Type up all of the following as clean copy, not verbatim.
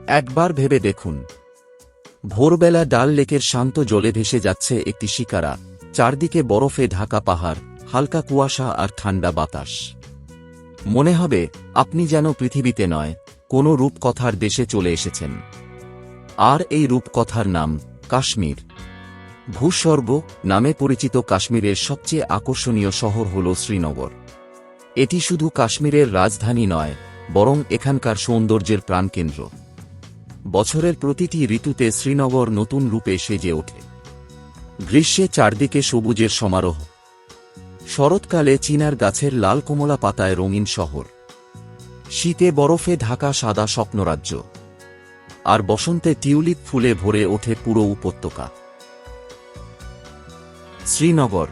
একবার ভেবে দেখুন, ভোরবেলা ডাল লেকের শান্ত জলে ভেসে যাচ্ছে একটি শিকারা, চারদিকে বরফে ঢাকা পাহাড়, হালকা কুয়াশা আর ঠান্ডা বাতাস। মনে হবে আপনি যেন পৃথিবীতে নয়, কোনো রূপকথার দেশে চলে এসেছেন। আর এই রূপকথার নাম কাশ্মীর। ভূস্বর্গ নামে পরিচিত কাশ্মীরের সবচেয়ে আকর্ষণীয় শহর হল শ্রীনগর। এটি শুধু কাশ্মীরের রাজধানী নয়, বরং এখানকার সৌন্দর্যের প্রাণকেন্দ্র। বছরের প্রতিটি ঋতুতে শ্রীনগর নতুন রূপে সেজে ওঠে। গ্রীষ্মে চারদিকে সবুজের সমারোহ, শরৎকালে চিনার গাছের লাল কমলা পাতায় রঙিন শহর, শীতে বরফে ঢাকা সাদা স্বপ্নরাজ্য, আর বসন্তে টিউলিপ ফুলে ভরে ওঠে পুরো উপত্যকা। শ্রীনগর।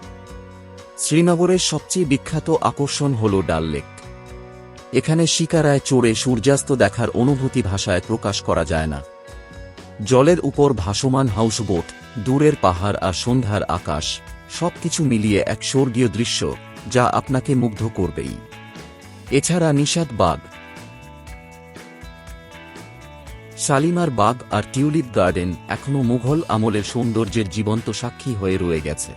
শ্রীনগরের সবচেয়ে বিখ্যাত আকর্ষণ হল ডাল লেক। এখানে শিকারায় চড়ে সূর্যাস্ত দেখার অনুভূতি ভাষায় প্রকাশ করা যায় না। জলের উপর ভাসমান হাউসবোট, দূরের পাহাড় আর সন্ধ্যার আকাশ, সবকিছু মিলিয়ে এক স্বর্গীয় দৃশ্য যা আপনাকে মুগ্ধ করবেই। এছাড়া নিশাত বাগ, শালিমার বাগ আর টিউলিপ গার্ডেন এখনও মুঘল আমলের সৌন্দর্যের জীবন্ত সাক্ষী হয়ে রয়ে গেছে।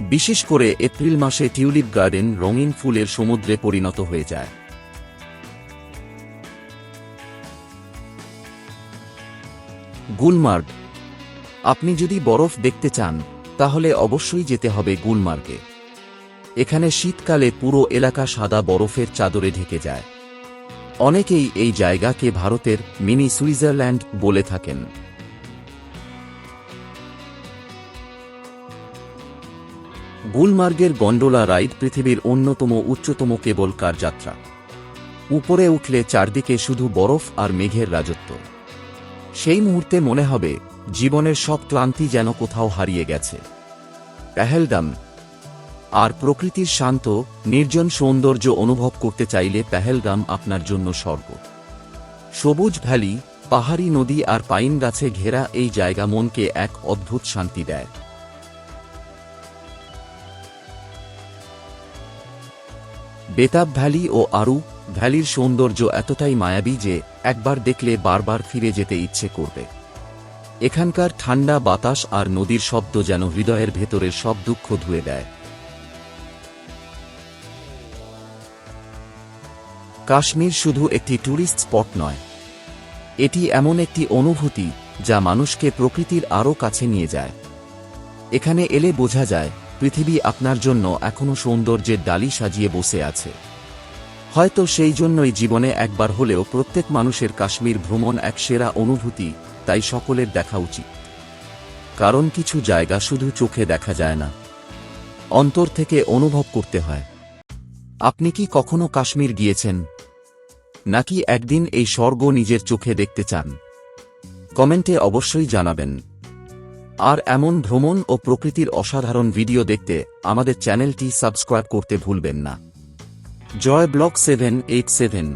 বিশেষ করে এপ্রিল মাসে টিউলিপ গার্ডেন রঙিন ফুলের সমুদ্রে পরিণত হয়ে যায়। গুলমার্গ। আপনি যদি বরফ দেখতে চান তাহলে অবশ্যই যেতে হবে গুলমার্গে। এখানে শীতকালে পুরো এলাকা সাদা বরফের চাদরে ঢেকে যায়। অনেকেই এই জায়গাকে ভারতের মিনি সুইজারল্যান্ড বলে থাকেন। গুলমার্গের গন্ডোলা রাইড পৃথিবীর অন্যতম উচ্চতম কেবল কার যাত্রা। উপরে উঠলে চারদিকে শুধু বরফ আর মেঘের রাজত্ব। সেই মুহূর্তে মনে হবে জীবনের সব ক্লান্তি যেন কোথাও হারিয়ে গেছে। পেহেলগাম। আর প্রকৃতির শান্ত, নির্জন সৌন্দর্য অনুভব করতে চাইলে পেহেলগাম আপনার জন্য স্বর্গ। সবুজ ভ্যালি, পাহাড়ি নদী আর পাইন গাছে ঘেরা এই জায়গা মনকে এক অদ্ভুত শান্তি দেয়। বেতাব ভ্যালি ও আরু ভ্যালির সৌন্দর্য এতটাই মায়াবী যে একবার দেখলে বারবার ফিরে যেতে ইচ্ছে করবে। এখানকার ঠান্ডা বাতাস আর নদীর শব্দ যেন হৃদয়ের ভেতরের সব দুঃখ ধুয়ে দেয়। কাশ্মীর শুধু একটি ট্যুরিস্ট স্পট নয়, এটি এমন একটি অনুভূতি যা মানুষকে প্রকৃতির আরও কাছে নিয়ে যায়। এখানে এলে বোঝা যায় পৃথিবী আপনার জন্য এখনও সৌন্দর্যের ডালি সাজিয়ে বসে আছে। হয়তো সেই জন্যই জীবনে একবার হলেও প্রত্যেক মানুষের কাশ্মীর ভ্রমণ এক সেরা অনুভূতি, তাই সকলের দেখা উচিত। কারণ কিছু জায়গা শুধু চোখে দেখা যায় না, অন্তর থেকে অনুভব করতে হয়। আপনি কি কখনো কাশ্মীর গিয়েছেন? নাকি একদিন এই স্বর্গ নিজের চোখে দেখতে চান? কমেন্টে অবশ্যই জানাবেন। আর এমন ভ্রমণ ও প্রকৃতির অসাধারণ ভিডিও দেখতে আমাদের চ্যানেলটি সাবস্ক্রাইব করতে ভুলবেন না। জয় ব্লগ 787।